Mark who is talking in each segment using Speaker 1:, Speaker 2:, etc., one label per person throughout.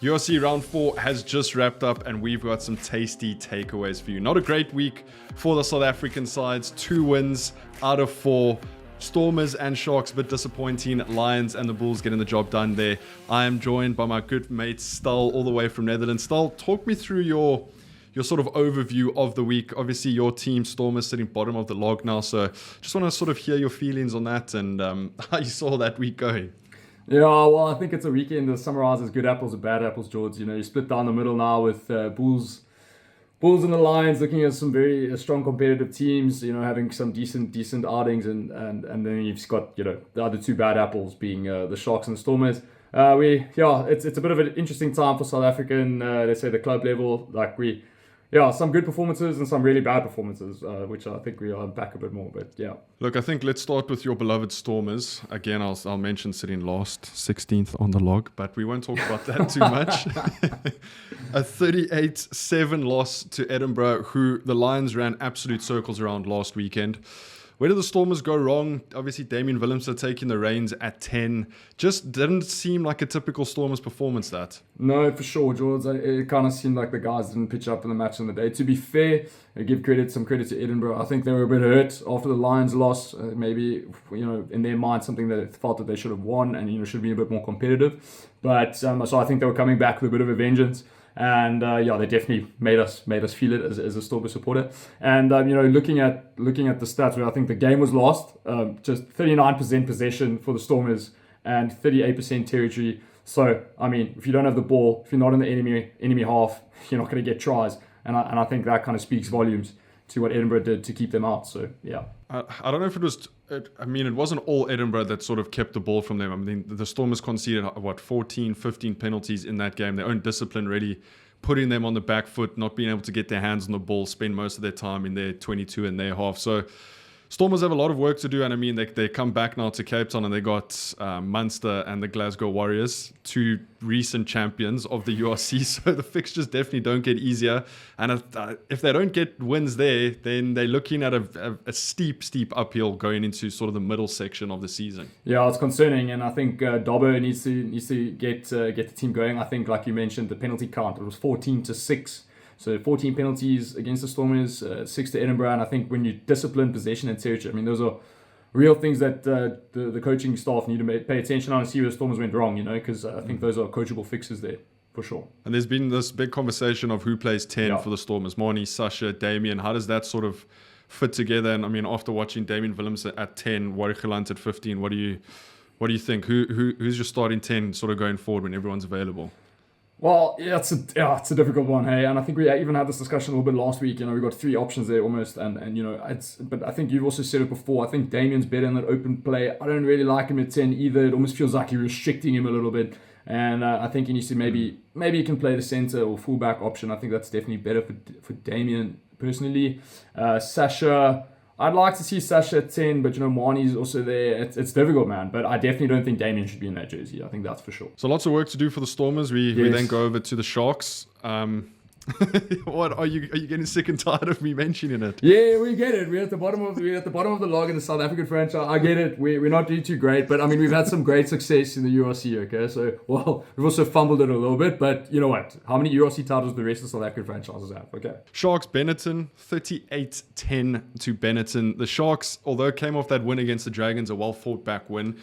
Speaker 1: URC round 4 has just wrapped up and we've got some tasty takeaways for you. Not a great week for the South African sides. 2 wins out of 4. Stormers and Sharks a bit disappointing. Lions and the Bulls getting the job done there. I am joined by my good mate Stal all the way from Netherlands. Stal, talk me through your sort of overview of the week. Obviously your team Stormers sitting bottom of the log now, so just want to sort of hear your feelings on that and how you saw that week going.
Speaker 2: Yeah, well, I think it's a weekend that summarizes good apples and bad apples, George. You know, you split down the middle now with Bulls and the Lions looking at some very strong competitive teams, you know, having some decent outings, and then you've got, you know, the other 2 bad apples being the Sharks and the Stormers. It's a bit of an interesting time for South African, let's say the club level. Some good performances and some really bad performances, which I think we'll unpack a bit more. But yeah.
Speaker 1: Look, I think let's start with your beloved Stormers. Again, I'll mention sitting last, 16th on the log, but we won't talk about that too much. A 38-7 loss to Edinburgh, who the Lions ran absolute circles around last weekend. Where did the Stormers go wrong? Obviously, Damien Willemse taking the reins at 10. Just didn't seem like a typical Stormers performance, that.
Speaker 2: No, for sure, George. It kind of seemed like the guys didn't pitch up in the match on the day. To be fair, I give some credit to Edinburgh. I think they were a bit hurt after the Lions loss. Maybe, you know, in their mind, something that they felt that they should have won and, you know, should have been a bit more competitive. But so I think they were coming back with a bit of a vengeance. And they definitely made us feel it as a Stormers supporter. And looking at the stats, where I think the game was lost, just 39% possession for the Stormers and 38% territory. So I mean, if you don't have the ball, if you're not in the enemy half, you're not going to get tries. And I think that kind of speaks volumes to what Edinburgh did to keep them out. So yeah.
Speaker 1: I don't know if it was. It wasn't all Edinburgh that sort of kept the ball from them. I mean, the Stormers conceded 14, 15 penalties in that game. Their own discipline really putting them on the back foot, not being able to get their hands on the ball, spend most of their time in their 22 and their half. So Stormers have a lot of work to do, and I mean, they come back now to Cape Town and they got Munster and the Glasgow Warriors, 2 recent champions of the URC, so the fixtures definitely don't get easier. And if they don't get wins there, then they're looking at a steep uphill going into sort of the middle section of the season.
Speaker 2: Yeah, it's concerning, and I think Dobbo needs to get the team going. I think, like you mentioned, the penalty count, it was 14-6. So 14 penalties against the Stormers, 6 to Edinburgh. And I think when you discipline possession and territory, I mean, those are real things that the coaching staff need to pay attention on and see where the Stormers went wrong, you know, because I think those are coachable fixes there, for sure.
Speaker 1: And there's been this big conversation of who plays 10 for the Stormers. Marnie, Sasha, Damien. How does that sort of fit together? And I mean, after watching Damien Willemse at 10, Warrigaland at 15, what do you think? Who's your starting 10 sort of going forward when everyone's available?
Speaker 2: Well, it's a difficult one, hey, and I think we even had this discussion a little bit last week. You know, we've got 3 options there almost, and you know, but I think you've also said it before. I think Damien's better in that open play. I don't really like him at 10 either. It almost feels like you're restricting him a little bit, and I think he needs to maybe he can play the center or fullback option. I think that's definitely better for Damien personally. Sasha, I'd like to see Sasha at 10, but you know, Marnie's also there. It's difficult, man. But I definitely don't think Damien should be in that jersey. I think that's for sure.
Speaker 1: So lots of work to do for the Stormers. We then go over to the Sharks. What are you getting sick and tired of me mentioning it?
Speaker 2: Yeah, we get it. We're at the bottom of the log in the South African franchise. I get it. We're not doing too great, but I mean, we've had some great success in the URC. Okay, so we've also fumbled it a little bit, but you know what? How many URC titles do the rest of the South African franchises have? Okay.
Speaker 1: Sharks Benetton 38-10 to Benetton. The Sharks, although came off that win against the Dragons, a well fought back win.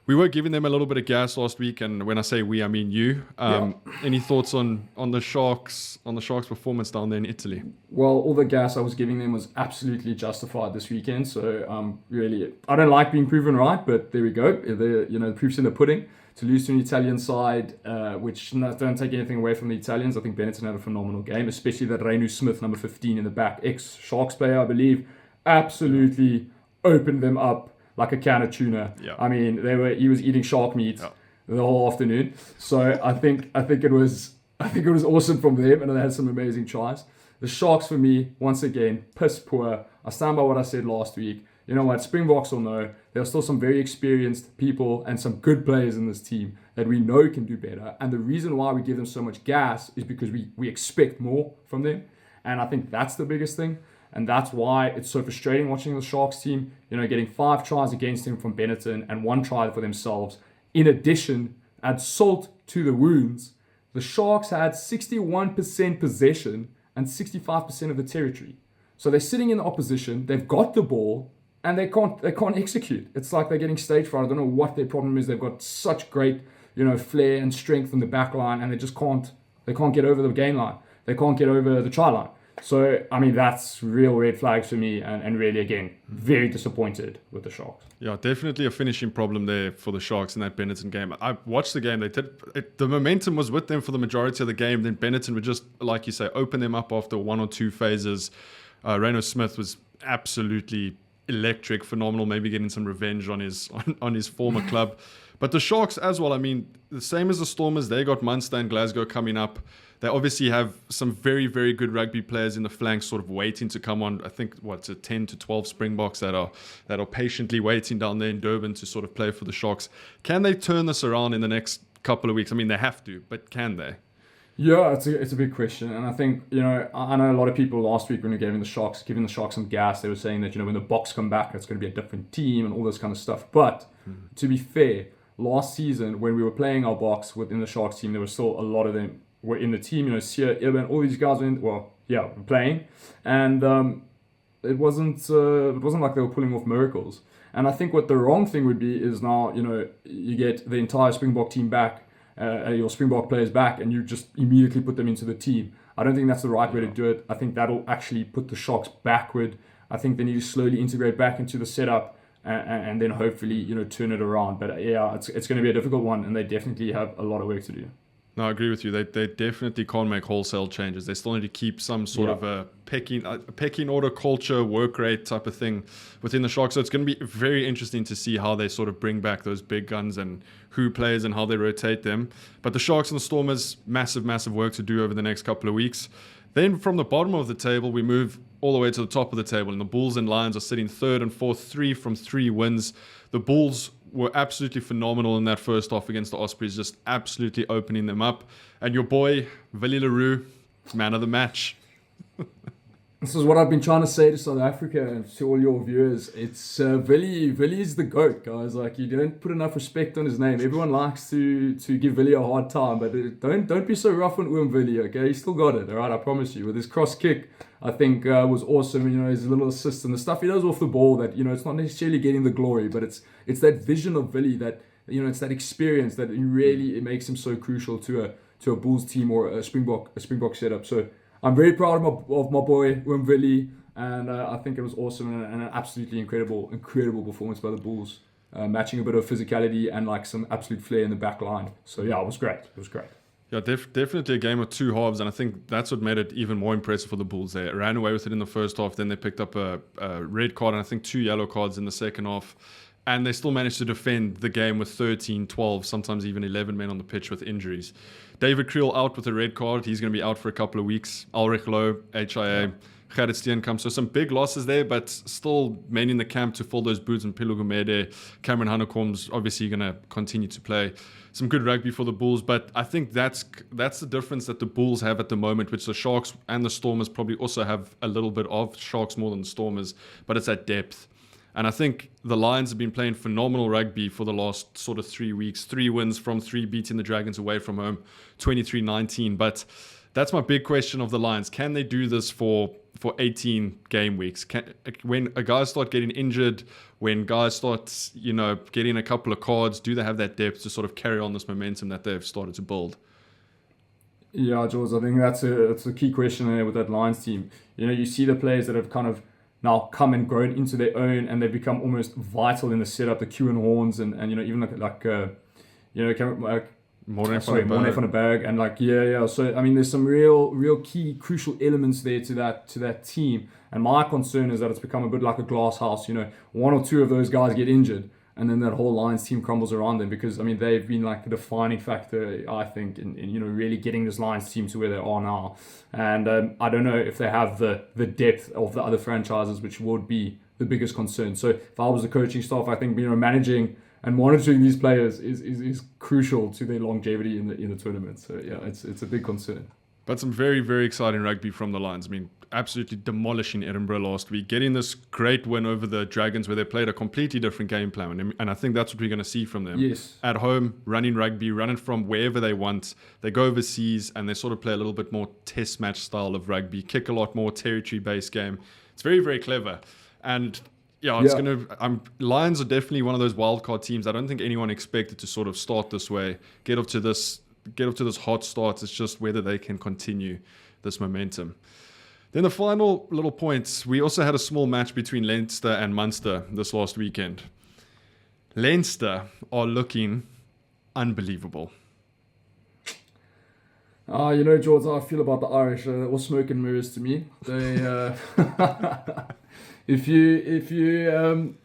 Speaker 1: We were giving them a little bit of gas last week, and when I say we, I mean you. Any thoughts on the Sharks performance down there in Italy?
Speaker 2: Well, all the gas I was giving them was absolutely justified this weekend. So really, I don't like being proven right, but there we go. The proof's in the pudding. To lose to an Italian side, which don't take anything away from the Italians. I think Benetton had a phenomenal game, especially that Reinu Smith, number 15 in the back, ex-Sharks player, I believe, absolutely opened them up like a can of tuna. Yeah. I mean, he was eating shark meat the whole afternoon. So I think it was awesome from them, and they had some amazing tries. The Sharks, for me, once again, piss poor. I stand by what I said last week. You know what? Springboks will know. There are still some very experienced people and some good players in this team that we know can do better. And the reason why we give them so much gas is because we expect more from them. And I think that's the biggest thing. And that's why it's so frustrating watching the Sharks team, getting 5 tries against him from Benetton and 1 try for themselves. In addition, add salt to the wounds the Sharks had 61% possession and 65% of the territory. So they're sitting in the opposition, they've got the ball, and they can't execute. It's like they're getting stage fright. I don't know what their problem is. They've got such great, flair and strength in the back line, and they can't get over the game line. They can't get over the try line. So, I mean, that's real red flags for me, and really, again, very disappointed with the Sharks.
Speaker 1: Yeah, definitely a finishing problem there for the Sharks in that Benetton game. I watched the game. The momentum was with them for the majority of the game. Then Benetton would just, like you say, open them up after one or two phases. Reno Smith was absolutely electric, phenomenal, maybe getting some revenge on his former club. But the Sharks as well, I mean, the same as the Stormers, they got Munster and Glasgow coming up. They obviously have some very, very good rugby players in the flanks sort of waiting to come on. I think, it's a 10 to 12 Springboks that are patiently waiting down there in Durban to sort of play for the Sharks. Can they turn this around in the next couple of weeks? I mean, they have to, but can they?
Speaker 2: Yeah, it's a big question, and I think I know a lot of people last week when we were giving the Sharks some gas, they were saying that when the Boks come back, it's going to be a different team and all this kind of stuff. But to be fair, last season when we were playing our Boks within the Sharks team, there was still a lot of them were in the team. Sia, Irvin, all these guys were playing, and it wasn't like they were pulling off miracles. And I think what the wrong thing would be is now you get the entire Springbok team back. Your Springbok players back, and you just immediately put them into the team. I don't think that's the right way to do it. I think that'll actually put the Sharks backward. I think they need to slowly integrate back into the setup and then hopefully turn it around. But it's going to be a difficult one, and they definitely have a lot of work to do.
Speaker 1: No, I agree with you. They definitely can't make wholesale changes. They still need to keep some sort of a pecking order culture, work rate type of thing within the Sharks. So it's going to be very interesting to see how they sort of bring back those big guns and who plays and how they rotate them. But the Sharks and the Stormers, massive, massive work to do over the next couple of weeks. Then from the bottom of the table, we move all the way to the top of the table. And the Bulls and Lions are sitting third and fourth, 3 from 3 wins. The Bulls were absolutely phenomenal in that first half against the Ospreys, just absolutely opening them up. And your boy, Willie Leroux, man of the match.
Speaker 2: This is what I've been trying to say to South Africa and to all your viewers. It's Willie is the GOAT, guys. Like, you don't put enough respect on his name. Everyone likes to give Willie a hard time, but don't be so rough on Willie, okay? He still got it, all right? I promise you. With his cross kick, I think was awesome. His little assist and the stuff he does off the ball that, it's not necessarily getting the glory, but it's that vision of Willie that, it's that experience that really it makes him so crucial to a Bulls team or a Springbok setup. So I'm very proud of my boy Willie, and I think it was awesome and an absolutely incredible performance by the Bulls, matching a bit of physicality and like some absolute flair in the back line. So yeah, it was great. Yeah,
Speaker 1: definitely a game of two halves, and I think that's what made it even more impressive for the Bulls. They ran away with it in the first half, then they picked up a red card and I think 2 yellow cards in the second half, and they still managed to defend the game with 13, 12, sometimes even 11 men on the pitch with injuries. David Creel out with a red card. He's going to be out for a couple of weeks. Ulrich Loh, HIA. Gerrit Steenkamp. So some big losses there, but still men in the camp to fill those boots. And Pilo Gumede, Cameron Hanekom's obviously going to continue to play some good rugby for the Bulls. But I think that's the difference that the Bulls have at the moment, which the Sharks and the Stormers probably also have a little bit of. Sharks more than the Stormers, but it's that depth. And I think the Lions have been playing phenomenal rugby for the last sort of 3 weeks. 3 wins from 3, beating the Dragons away from home, 23-19. But that's my big question of the Lions. Can they do this for 18 game weeks? When a guy start getting injured, when guys start, getting a couple of cards, do they have that depth to sort of carry on this momentum that they've started to build?
Speaker 2: Yeah, George, I think that's a key question there with that Lions team. You see the players that have kind of now come and grown into their own, and they've become almost vital in the setup. The Q and Horns, and even Morne van der Berg, and So I mean, there's some real key crucial elements there to that team. And my concern is that it's become a bit like a glass house. 1 or 2 of those guys get injured, and then that whole Lions team crumbles around them, because I mean they've been like the defining factor, I think, in really getting this Lions team to where they are now. And I don't know if they have the depth of the other franchises, which would be the biggest concern. So if I was the coaching staff, I think managing and monitoring these players is crucial to their longevity in the tournament. So yeah, it's a big concern.
Speaker 1: But some very, very exciting rugby from the Lions. I mean, absolutely demolishing Edinburgh last week, getting this great win over the Dragons where they played a completely different game plan. And I think that's what we're going to see from them.
Speaker 2: Yes.
Speaker 1: At home, running rugby, running from wherever they want. They go overseas and they sort of play a little bit more test match style of rugby, kick a lot more territory-based game. It's very, very clever. And it's going to... Lions are definitely one of those wildcard teams. I don't think anyone expected to sort of start this way, get up to this hot start. It's just whether they can continue this momentum. Then the final little points, we also had a small match between Leinster and Munster this last weekend. Leinster are looking unbelievable.
Speaker 2: George, how I feel about the Irish. It was smoke and mirrors to me. They, if you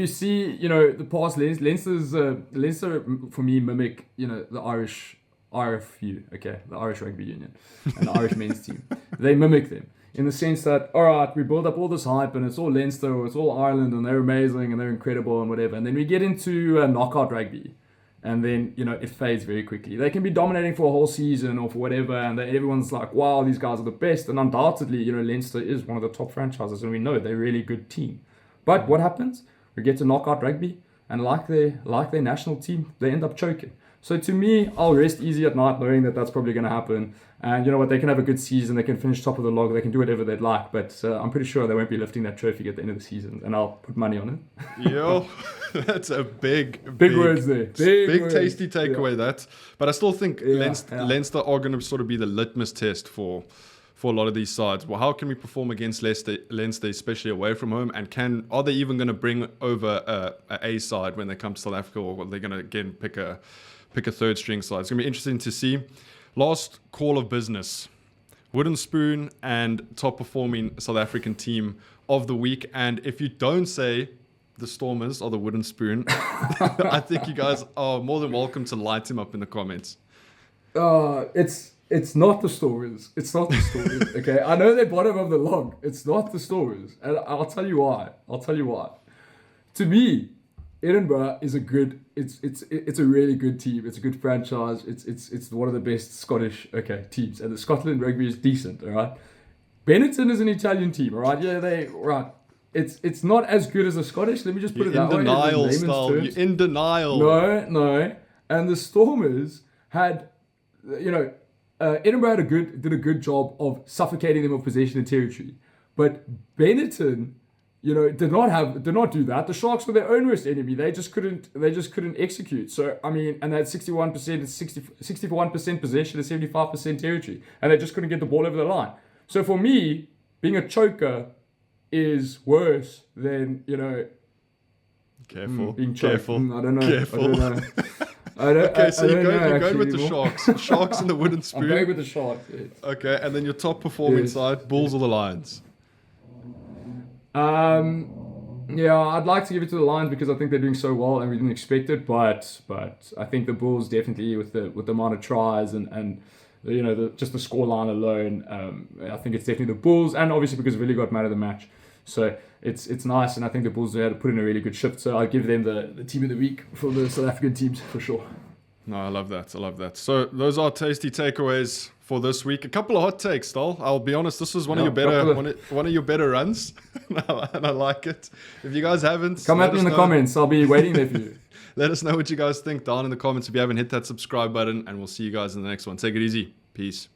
Speaker 2: see, the past Leinster for me mimic, the Irish RFU, okay, the Irish Rugby Union and the Irish men's team. They mimic them in the sense that, all right, we build up all this hype and it's all Leinster or it's all Ireland and they're amazing and they're incredible and whatever. And then we get into knockout rugby and then, it fades very quickly. They can be dominating for a whole season or for whatever and everyone's like, wow, these guys are the best. And undoubtedly, Leinster is one of the top franchises and we know they're a really good team. But what happens? We get to knockout rugby and like their national team, they end up choking. So to me, I'll rest easy at night knowing that that's probably going to happen. And you know what? They can have a good season. They can finish top of the log. They can do whatever they'd like. But I'm pretty sure they won't be lifting that trophy at the end of the season. And I'll put money on it.
Speaker 1: Yo, that's a big
Speaker 2: words there. Big words.
Speaker 1: Tasty takeaway, that. But I still think Leinster are going to sort of be the litmus test for a lot of these sides. Well, how can we perform against Leinster, especially away from home? And are they even going to bring over a side when they come to South Africa? Or are they going to, again, pick a third string side? It's going to be interesting to see. Last call of business. Wooden Spoon and top performing South African team of the week. And if you don't say the Stormers or the Wooden Spoon, I think you guys are more than welcome to light him up in the comments.
Speaker 2: It's not the Stormers. It's not the Stormers. Okay, I know they're bottom of the log. It's not the Stormers, and I'll tell you why. To me, Edinburgh is a good. It's a really good team. It's a good franchise. It's one of the best Scottish teams, and the Scotland rugby is decent. All right, Benetton is an Italian team. All right, It's not as good as the Scottish. Let me just put it that way.
Speaker 1: You're in denial.
Speaker 2: No. And the Stormers had, Edinburgh did a good job of suffocating them of possession and territory, but Benetton, did not do that. The Sharks were their own worst enemy. They just couldn't execute. So and they had 61% and 61% possession and 75% territory, and they just couldn't get the ball over the line. So for me, being a choker is worse than
Speaker 1: Careful.
Speaker 2: Being choked.
Speaker 1: Careful.
Speaker 2: I don't know.
Speaker 1: Careful.
Speaker 2: I don't know.
Speaker 1: You're going with the Sharks. Sharks and the Wooden Spoon.
Speaker 2: I'm going with the Sharks. Yes.
Speaker 1: Okay, and then your top performing side, Bulls or the Lions?
Speaker 2: I'd like to give it to the Lions because I think they're doing so well and we didn't expect it. But I think the Bulls definitely with the amount of tries and just the scoreline alone. I think it's definitely the Bulls, and obviously because Willie got man of the match. So it's nice, and I think the Bulls had to put in a really good shift. So I'll give them the team of the week for the South African teams for sure.
Speaker 1: No, I love that. So those are tasty takeaways for this week. A couple of hot takes, Dal. I'll be honest, this was one of your better runs, and I like it. If you guys haven't,
Speaker 2: come at me in the comments. I'll be waiting there for you.
Speaker 1: Let us know what you guys think down in the comments if you haven't hit that subscribe button, and we'll see you guys in the next one. Take it easy. Peace.